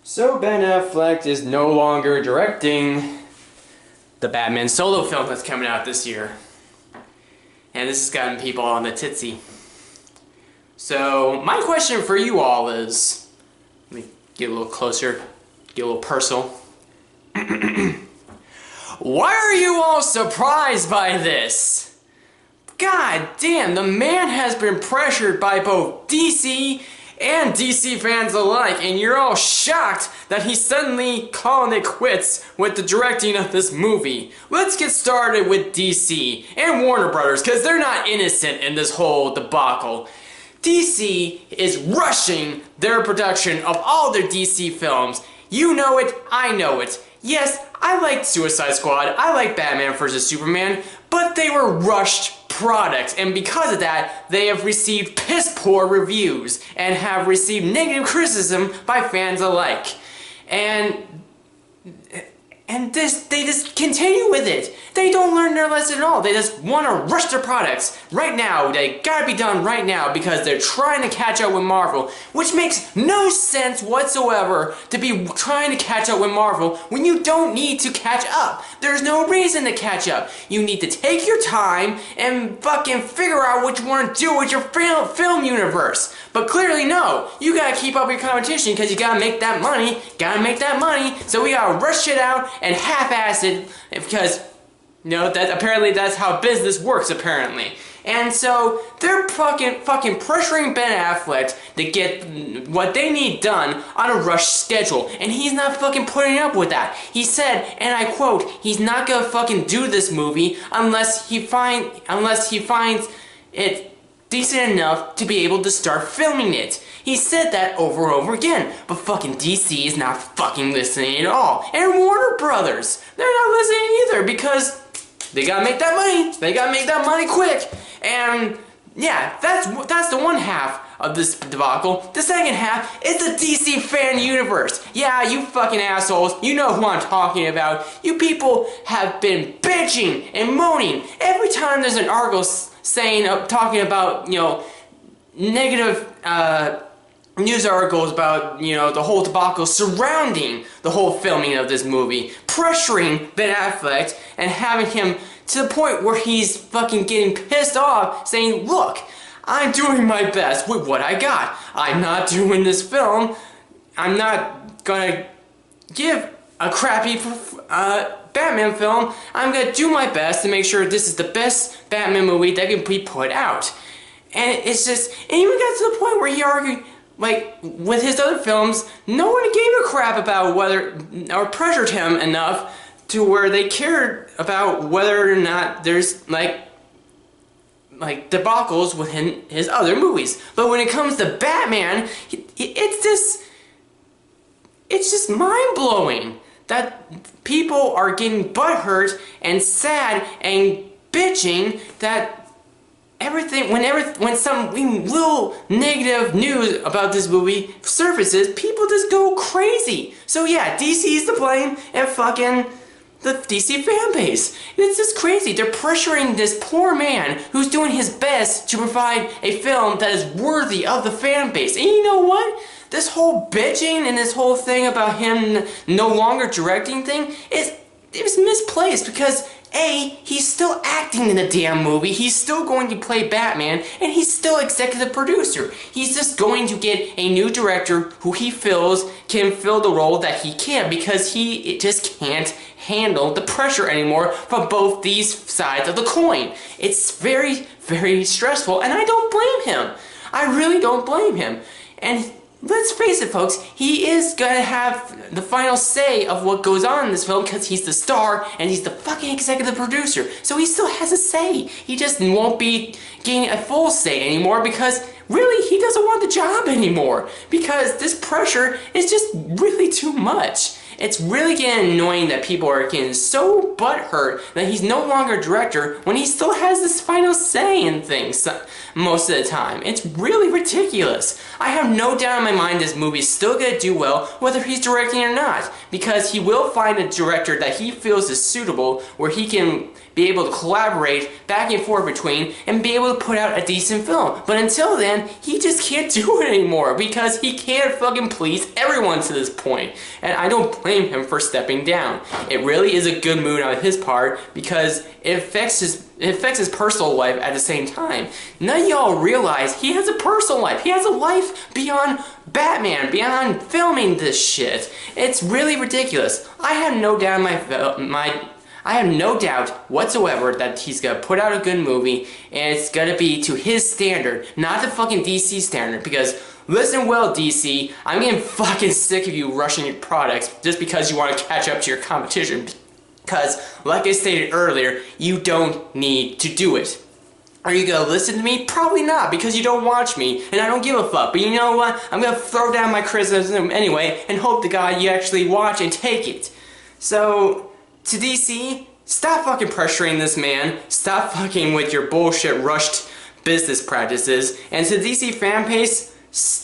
So Ben Affleck is no longer directing the Batman solo film that's coming out this year. And this has gotten people on the titsy. So my question for you all is, let me get a little closer, get a little personal. Why are you all surprised by this? God damn, the man has been pressured by both DC and DC fans alike, and you're all shocked that he's suddenly calling it quits with the directing of this movie. Let's get started with DC and Warner Brothers, because they're not innocent in this whole debacle. DC is rushing their production of all their DC films. You know it, I know it. Yes, I liked Suicide Squad, I like Batman vs. Superman, but they were rushed products, and because of that, they have received piss-poor reviews and have received negative criticism by fans alike. And they just continue with it. They don't learn their lesson at all. They just want to rush their products right now. They gotta be done right now because they're trying to catch up with Marvel, which makes no sense whatsoever to be trying to catch up with Marvel when you don't need to catch up. There's no reason to catch up. You need to take your time and fucking figure out what you want to do with your film universe. But clearly no, you gotta keep up with your competition because you gotta make that money, so we gotta rush it out and half-ass it because, you know, apparently that's how business works, apparently. And so, they're fucking pressuring Ben Affleck to get what they need done on a rush schedule, and he's not fucking putting up with that. He said, and I quote, he's not gonna fucking do this movie unless he finds it decent enough to be able to start filming it. He said that over and over again, but fucking DC is not fucking listening at all. And Warner Brothers, they're not listening either because they gotta make that money. They gotta make that money quick. And yeah, that's the one half of this debacle. The second half is the DC fan universe. Yeah, you fucking assholes, you know who I'm talking about. You people have been bitching and moaning every time there's an article talking about, you know, negative news articles about, you know, the whole debacle surrounding the whole filming of this movie, pressuring Ben Affleck and having him to the point where he's fucking getting pissed off, saying, look, I'm doing my best with what I got. I'm not doing this film. I'm not gonna give a crappy Batman film. I'm gonna do my best to make sure this is the best Batman movie that can be put out. And it's just, and even got to the point where he argued, like, with his other films, no one gave a crap about whether, or pressured him enough to where they cared about whether or not there's, like debacles within his other movies. But when it comes to Batman, it's just mind-blowing that people are getting butthurt and sad and bitching that when some little negative news about this movie surfaces, people just go crazy. So yeah, DC's to blame and fucking the DC fan base. It's just crazy. They're pressuring this poor man who's doing his best to provide a film that is worthy of the fan base. And you know what? This whole bitching and this whole thing about him no longer directing thing it was misplaced because A, he's still acting in the damn movie, he's still going to play Batman, and he's still executive producer. He's just going to get a new director who he feels can fill the role that he can because he just can't handle the pressure anymore from both these sides of the coin. It's very, very stressful, and I don't blame him. I really don't blame him. And let's face it, folks, he is gonna have the final say of what goes on in this film because he's the star and he's the fucking executive producer. So he still has a say. He just won't be getting a full say anymore because really he doesn't want the job anymore because this pressure is just really too much. It's really getting annoying that people are getting so butthurt that he's no longer director when he still has this final say in things most of the time. It's really ridiculous. I have no doubt in my mind this movie's still gonna do well whether he's directing or not, because he will find a director that he feels is suitable where he can be able to collaborate back and forth between and be able to put out a decent film. But until then, he just can't do it anymore because he can't fucking please everyone to this point. And I don't blame him for stepping down. It really is a good move on his part because it affects his personal life at the same time. None of y'all realize he has a personal life. He has a life beyond Batman, beyond filming this shit. It's really ridiculous. I have no doubt I have no doubt whatsoever that he's gonna put out a good movie and it's gonna be to his standard, not the fucking DC standard, because listen well, DC, I'm getting fucking sick of you rushing your products just because you want to catch up to your competition, because, like I stated earlier, you don't need to do it. Are you gonna listen to me? Probably not, because you don't watch me, and I don't give a fuck. But you know what? I'm gonna throw down my criticism anyway, and hope to God you actually watch and take it. So, to DC, stop fucking pressuring this man. Stop fucking with your bullshit rushed business practices. And to DC fan base,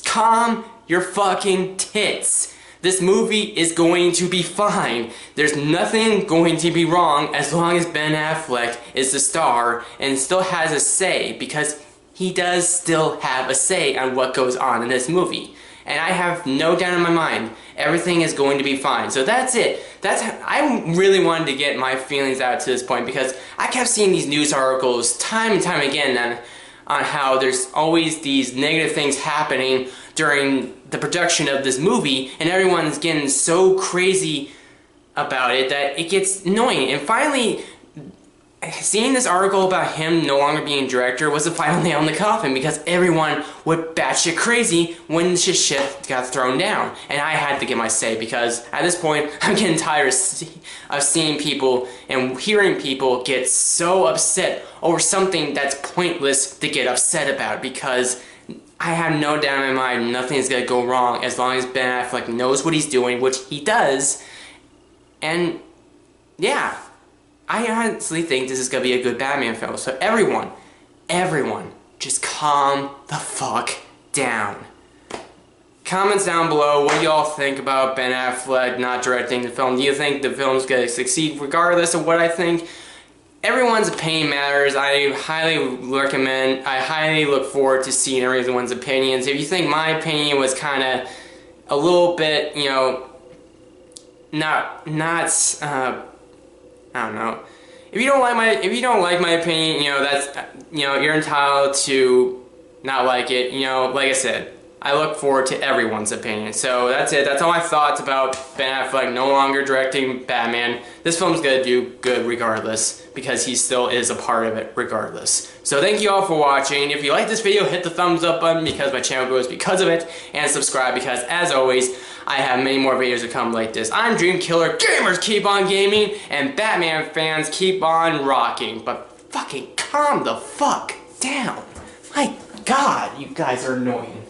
calm your fucking tits. This movie is going to be fine. There's nothing going to be wrong as long as Ben Affleck is the star and still has a say, because he does still have a say on what goes on in this movie. And I have no doubt in my mind, everything is going to be fine. So that's it. I really wanted to get my feelings out to this point because I kept seeing these news articles time and time again on how there's always these negative things happening during the production of this movie, and everyone's getting so crazy about it that it gets annoying. And finally, seeing this article about him no longer being director was the final nail in the coffin, because everyone went batshit crazy when this shit got thrown down. And I had to get my say, because at this point, I'm getting tired of seeing people and hearing people get so upset over something that's pointless to get upset about, because I have no doubt in my mind nothing is going to go wrong as long as Ben Affleck knows what he's doing, which he does. And yeah, I honestly think this is going to be a good Batman film. So everyone, just calm the fuck down. Comments down below, what do y'all think about Ben Affleck not directing the film? Do you think the film's going to succeed regardless of what I think? Everyone's opinion matters. I highly look forward to seeing everyone's opinions. If you think my opinion was kind of a little bit, you know, not I don't know. If you don't like my opinion, you know, that's, you know, you're entitled to not like it. You know, like I said, I look forward to everyone's opinion. So that's it. That's all my thoughts about Ben Affleck no longer directing Batman. This film's gonna do good regardless, because he still is a part of it regardless. So thank you all for watching. If you like this video, hit the thumbs up button because my channel grows because of it, and subscribe because, as always, I have many more videos to come like this. I'm Dreamkiller. Gamers keep on gaming, and Batman fans keep on rocking. But fucking calm the fuck down. My God, you guys are annoying.